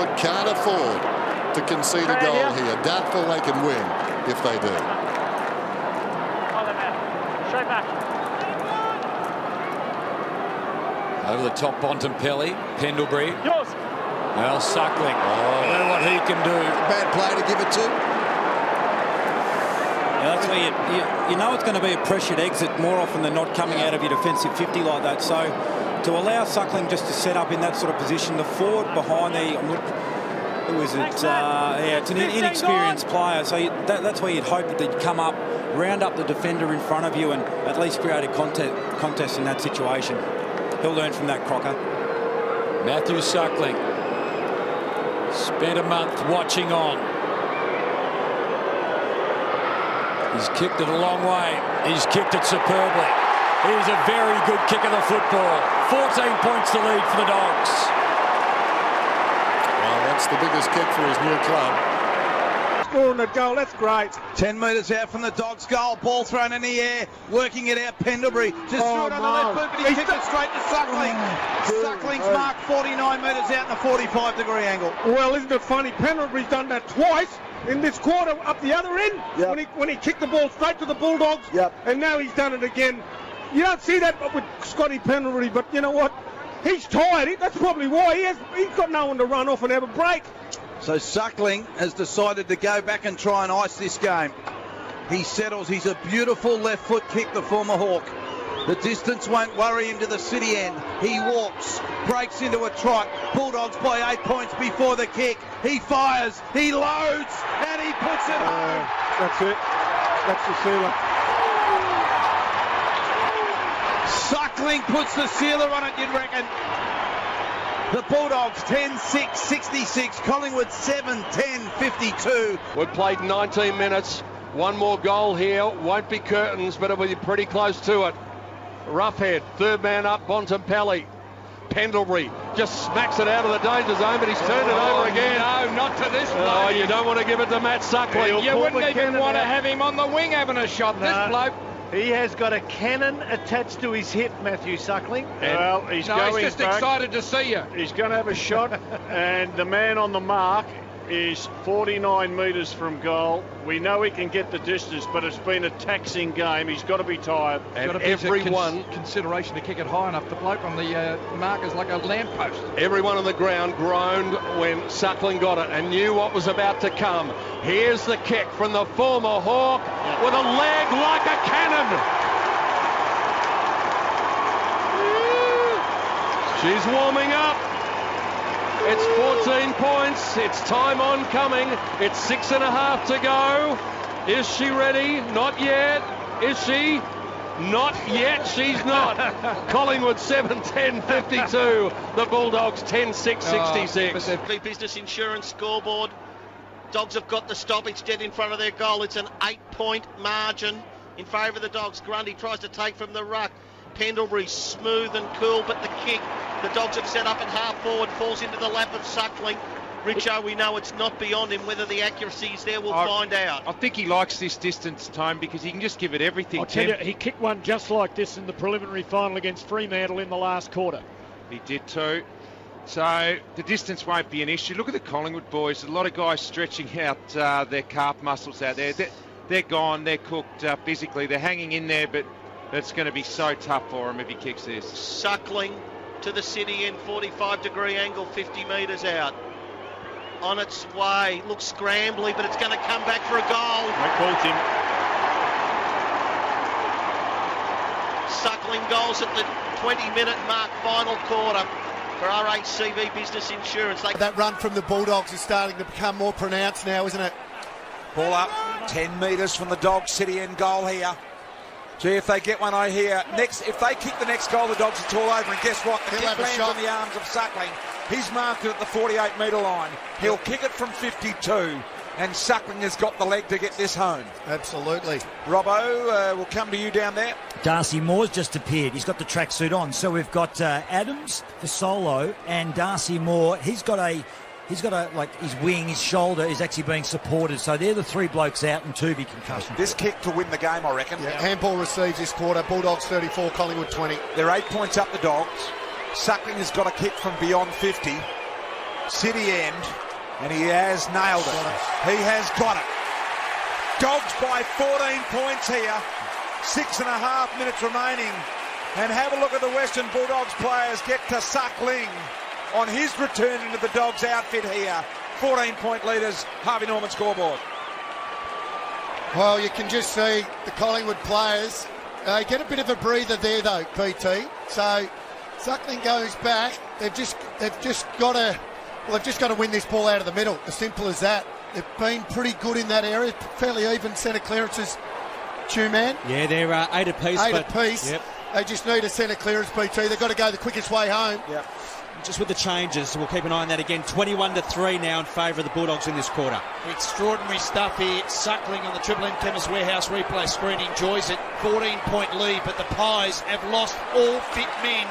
Collingwood can't afford to concede a goal here. Doubtful they can win if they do. Straight back. Over the top, Bontempelli, Pendlebury. Yours. Well, Suckling. Know what he can do. Bad play to give it to. Yeah, that's where you know it's going to be a pressured exit more often than not coming out of your defensive 50 like that. So to allow Suckling just to set up in that sort of position, the forward behind who is it? It's an inexperienced player. So that's where you'd hope that they'd come up, round up the defender in front of you and at least create a contest in that situation. He'll learn from that, Crocker. Matthew Suckling spent a month watching on. He's kicked it a long way. He's kicked it superbly. He's a very good kick of the football. 14 points to lead for the Dogs. Well, that's the biggest kick for his new club. Scoring a goal, that's great. 10 metres out from the Dogs' goal. Ball thrown in the air. Working it out, Pendlebury. Just threw it on the left foot, but he kicked it straight to Suckling. Suckling's marked 49 metres out in a 45-degree angle. Well, isn't it funny? Pendlebury's done that twice in this quarter up the other end. When he kicked the ball straight to the Bulldogs. And now he's done it again. You don't see that with Scotty Pendlebury, but you know what? He's tired. That's probably why he's got no one to run off and have a break. So Suckling has decided to go back and try and ice this game. He settles. He's a beautiful left foot kick, the former Hawk. The distance won't worry him to the city end. He walks, breaks into a trot. Bulldogs by 8 points before the kick. He fires, he loads, and he puts it home. That's it. That's the sealer. Suckling puts the sealer on it, you'd reckon. The Bulldogs 10-6, 66. Collingwood 7-10, 52. We've played 19 minutes. One more goal here. Won't be curtains, but it'll be pretty close to it. Roughhead, third man up, Bontempelli. Pendlebury just smacks it out of the danger zone, but he's turned it over again. No, not to this bloke. Oh, you don't want to give it to Matt Suckling. You wouldn't even want to have him on the wing having a shot. No. This bloke. He has got a cannon attached to his hip, Matthew Suckling. Well, he's just back. Excited to see you. He's going to have a shot, and the man on the mark is 49 metres from goal. We know he can get the distance, but it's been a taxing game. He's got to be tired. And everyone consideration to kick it high enough. The bloke on the mark is like a lamppost. Everyone on the ground groaned when Suckling got it and knew what was about to come. Here's the kick from the former Hawk with a leg like a cannon. She's warming up. It's 14 points. It's time on coming. It's 6.5 to go. Is she ready? Not yet. Is she? Not yet. She's not. Collingwood 7-10, 52. The Bulldogs 10-6, 66. Business Insurance scoreboard. Dogs have got the stoppage dead in front of their goal. It's an 8-point margin in favour of the Dogs. Grundy tries to take from the ruck. Pendlebury smooth and cool, but the kick the Dogs have set up at half forward falls into the lap of Suckling. Richo, we know it's not beyond him. Whether the accuracy is there, we'll find out. I think he likes this distance, Tone, because he can just give it everything. I'll tell you, he kicked one just like this in the preliminary final against Fremantle in the last quarter. He did too. So the distance won't be an issue. Look at the Collingwood boys. A lot of guys stretching out their calf muscles out there. They're gone. They're cooked physically. They're hanging in there, but it's going to be so tough for him if he kicks this. Suckling to the city end, 45-degree angle, 50 metres out. On its way, looks scrambly, but it's going to come back for a goal. Great ball, Tim. Suckling goals at the 20-minute mark, final quarter for RACV Business Insurance. That run from the Bulldogs is starting to become more pronounced now, isn't it? Ball up, 10 metres from the Dogs city end goal here. Gee, if they get one, I hear. If they kick the next goal, the Dogs are all over. And guess what? The kick lands on the arms of Suckling. He's marked it at the 48-metre line. He'll kick it from 52. And Suckling has got the leg to get this home. Absolutely. Robbo, we'll come to you down there. Darcy Moore's just appeared. He's got the tracksuit on. So we've got Adams, the solo, and Darcy Moore. He's got his wing, his shoulder is actually being supported. So they're the three blokes out and Tuvey concussion. This kick to win the game, I reckon. Yeah, handball receives this quarter. Bulldogs 34, Collingwood 20. They're 8 points up the Dogs. Suckling has got a kick from beyond 50. City end, and he has nailed it. He has got it. Dogs by 14 points here. 6.5 minutes remaining. And have a look at the Western Bulldogs players get to Suckling on his return into the Dogs outfit here. 14-point leaders, Harvey Norman scoreboard. Well, you can just see the Collingwood players get a bit of a breather there, though, PT. So Suckling goes back. They've just got to win this ball out of the middle. As simple as that. They've been pretty good in that area. Fairly even centre clearances. Two-man. Yeah, they're 8 apiece. Eight apiece. Yep. They just need a centre clearance, PT. They've got to go the quickest way home. Yep. Just with the changes, we'll keep an eye on that again. 21-3 now in favour of the Bulldogs in this quarter. Extraordinary stuff here. Suckling on the Triple M Chemist Warehouse replay screen enjoys it. 14-point lead, but the Pies have lost all fit men